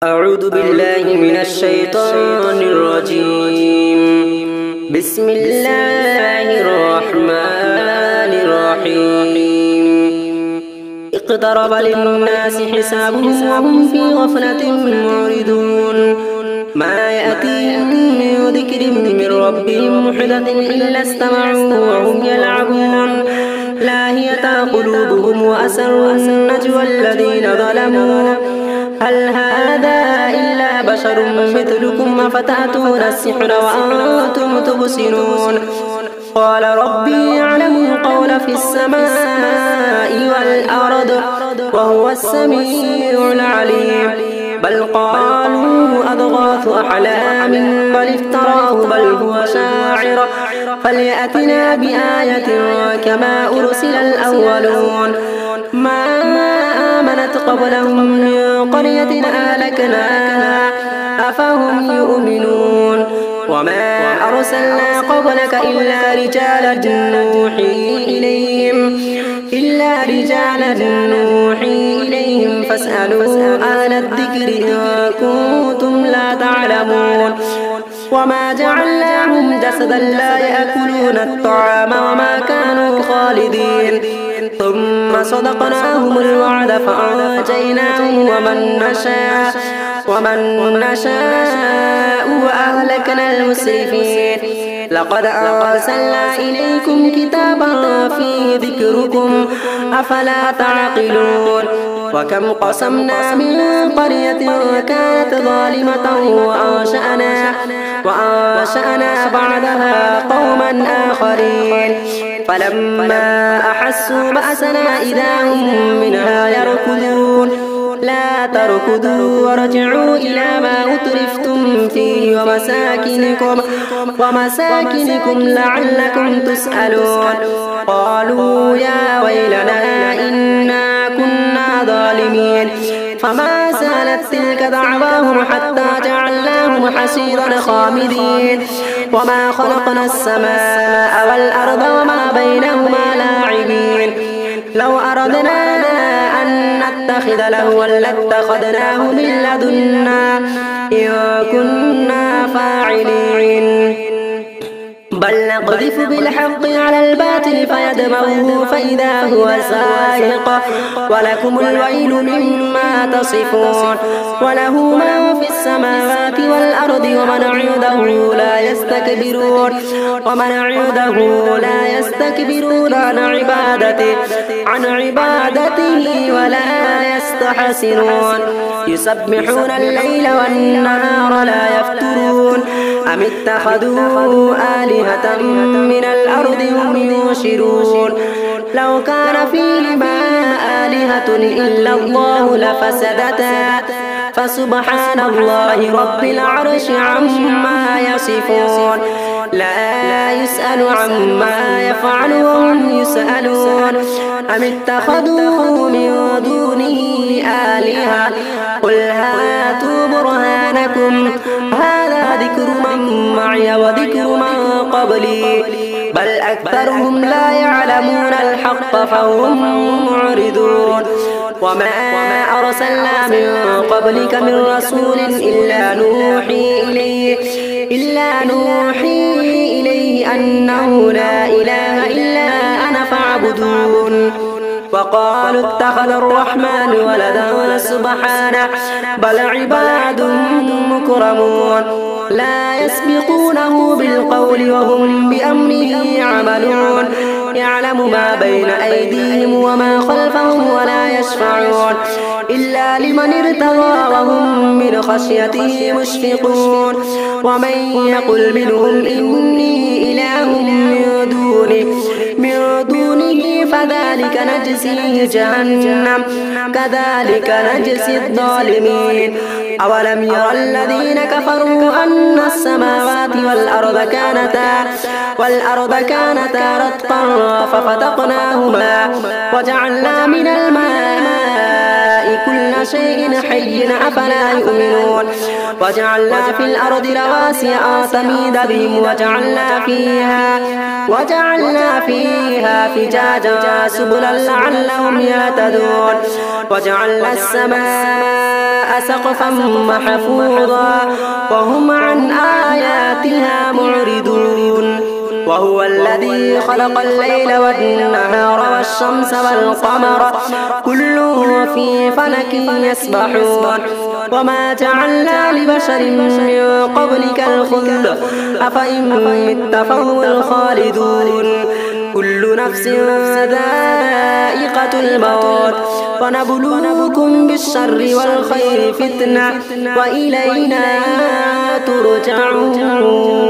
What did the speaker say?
أعوذ بالله من الشيطان الرجيم. بسم الله الرحمن الرحيم. اقترب للناس حسابهم وهم في غفلة معرضون. ما يأتيهم من ذكر من ربهم محدث إلا استمعوه وهم يلعبون. لاهية قلوبهم وأسروا النجوى الذين ظلموا هل هذا إلا بشر مثلكم أفتأتون السحر وأنتم تبصرون. قال ربي يعلم القول في السماء والأرض وهو السميع العليم. بل قالوا أضغاث أحلام بل افتراه بل هو شاعر فليأتنا بآية كما أرسل الأولون. ما آمنت قبلهم من قرية أهلكناها أفهم يؤمنون. وما أرسلنا قبلك إلا رجالا نوحي إليهم فاسألوا أهل الذكر إن كنتم لا تعلمون. وما جعلناهم جسدا لا يأكلون الطعام وما كانوا خالدين. ثم صدقناهم الوعد فأنجيناهم ومن نشاء وأهلكنا المسرفين. لقد أرسلنا إليكم كتابا فيه ذكركم أفلا تعقلون. وكم قسمنا من قرية كانت ظالمة وأنشأنا بعدها قوما آخرين فلما أحسوا بأسنا إذا هم منها يركضون. لا تركضوا وارجعوا إلى ما أترفتم فيه ومساكنكم لعلكم تسألون. قالوا يا ويلنا إنا كنا ظالمين. فما زالت تلك دعواهم حتى جعلناهم حصيدا خامدين. وما خلقنا السماء والأرض وما بينهما لاعبين. لو أردنا أن نتخذ لهوا لاتخذناه من لدنا إن كنا فاعلين. بل نقذف بالحق على الباطل فيدمغه فإذا هو زاهق ولكم الويل مما تصفون. وله ما في السماوات والأرض ومن عنده لا يستكبرون عن عبادته ولا يستحسنون. يسبحون الليل والنهار لا يفترون. أم اتخذوا آلهة من الأرض هم ينشرون. لو كان فيهما آلهة إلا الله لفسدتا فسبحان الله رب العرش عما يصفون. لا يسأل عما يفعل وهم يسألون. أم اتخذوا من دونه آلهة قل هاتوا برهانكم هذا ذكر من معي وذكر من قبلي بل أكثرهم لا يعلمون الحق فهم معرضون. وما أرسلنا من قبلك من رسول إلا نوحي إليه أنه لا إله إلا أنا فاعبدون. وقالوا اتخذ الرحمن ولدا سبحانه بل عباد مكرمون لا يسبقونه بالقول وهم بأمره يعملون. يعلم ما بين أيديهم وما خلفهم ولا يشفعون إلا لمن ارتضى وهم من خشيته مشفقون. ومن يقل منهم إني إله من دونه فذلك نجزيه جهنم كذلك نجزي الظالمين. أولم ير الذين كفروا أن السماوات والأرض كانتا رتقا ففتقناهما وجعلنا من الماء كل شيء حي أفلا يؤمنون وجعلنا في الأرض رواسي أن تميد بهم وجعلنا فيها فجاجا سبلا لعلهم يهتدون وجعلنا السماء سقفا محفوظا وهم عن آياتها معرضون وهو الذي خلق الليل والنهار والشمس والقمر كل في فلك يسبحون وما جعلنا لبشر من قبلك الخلد أفإن مت فهم الخالدون كل نفس ذائقة الموت ونبلوكم بالشر والخير فتنة وإلينا ترجعون.